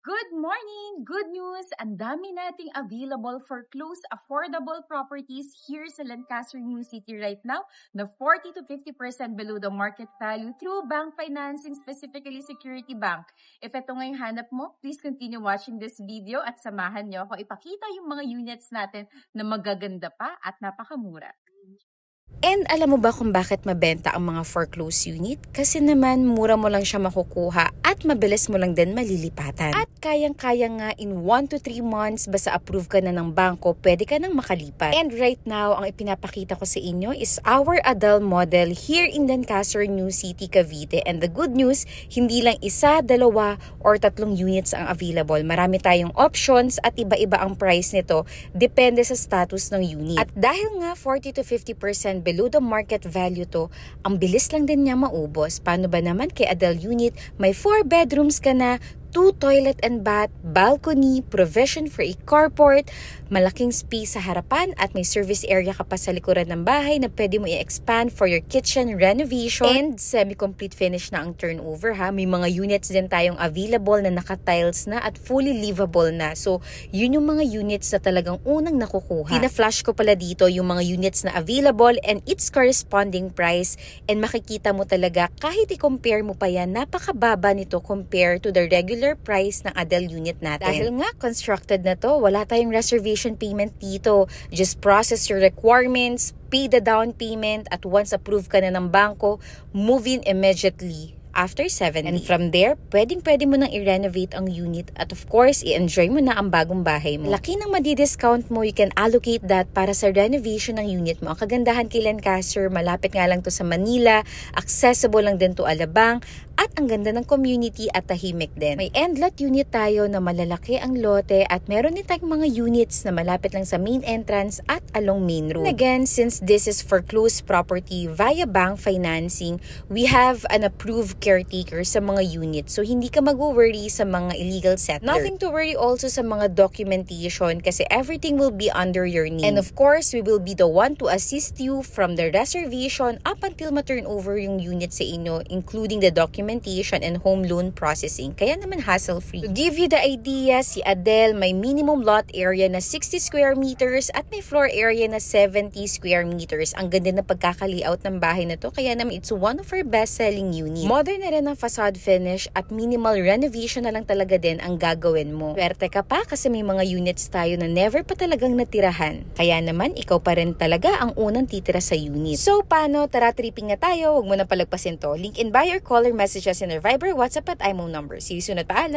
Good morning! Good news! Ang dami nating available for close, affordable properties here sa Lancaster New City right now na 40 to 50% below the market value through bank financing, specifically Security Bank. If ito nga yung hanap mo, please continue watching this video at samahan niyo ako ipakita yung mga units natin na magaganda pa at napakamura. And alam mo ba kung bakit mabenta ang mga foreclosed unit? Kasi naman mura mo lang siya makukuha at mabilis mo lang din malilipatan. At kayang-kaya nga in 1 to 3 months basta approve ka na ng bangko, pwede ka nang makalipat. And right now, ang ipinapakita ko sa inyo is our Adel model here in Lancaster, New City, Cavite. And the good news, hindi lang isa, dalawa, or 3 units ang available. Marami tayong options at iba-iba ang price nito depende sa status ng unit. At dahil nga 40 to 50% below the market value to, ang bilis lang din niya maubos. Paano ba naman kay Adel unit? May 4 bedrooms ka na, 2 toilet and bath, balcony, provision for a carport, malaking space sa harapan at may service area ka pa sa likuran ng bahay na pwede mo i-expand for your kitchen renovation. And semi-complete finish na ang turnover ha. May mga units din tayong available na naka-tiles na at fully livable na. So, yun yung mga units na talagang unang nakukuha. Pina-flash ko pala dito yung mga units na available and its corresponding price. And makikita mo talaga kahit i-compare mo pa yan, napakababa nito compare to the regular price ng Adel unit natin. Dahil nga constructed na to, wala tayong reservation payment dito. Just process your requirements, pay the down payment, at once approved ka na ng bangko, move in immediately after 7 days. And from there, pwedeng-pwede mo nang i-renovate ang unit at of course, i-enjoy mo na ang bagong bahay mo. Laki ng madi-discount mo, you can allocate that para sa renovation ng unit mo. Ang kagandahan kay Lancaster, malapit nga lang to sa Manila, accessible lang din to Alabang, at ang ganda ng community at tahimik din. May end-lot unit tayo na malalaki ang lote at meron din tayong mga units na malapit lang sa main entrance at along main road. And again, since this is foreclosed property via bank financing, we have an approved caretaker sa mga units. So, hindi ka mag-worry sa mga illegal settler. Nothing to worry also sa mga documentation kasi everything will be under your name. And of course, we will be the one to assist you from the reservation up until ma-turn over yung unit sa inyo, including the documentation and home loan processing. Kaya naman hassle-free. To give you the idea, si Adel may minimum lot area na 60 square meters at may floor area na 70 square meters. Ang ganda na pagkaka-layout ng bahay na to, kaya naman it's one of our best-selling units. Modern na rin ang facade finish at minimal renovation na lang talaga din ang gagawin mo. Swerte ka pa kasi may mga units tayo na never pa talagang natirahan. Kaya naman, ikaw pa rin talaga ang unang titira sa unit. So, paano? Tara, tripping na tayo. Huwag mo na palagpasin to. Link in bio or call or message us in our Viber, WhatsApp at IMO number. See you soon at paalam!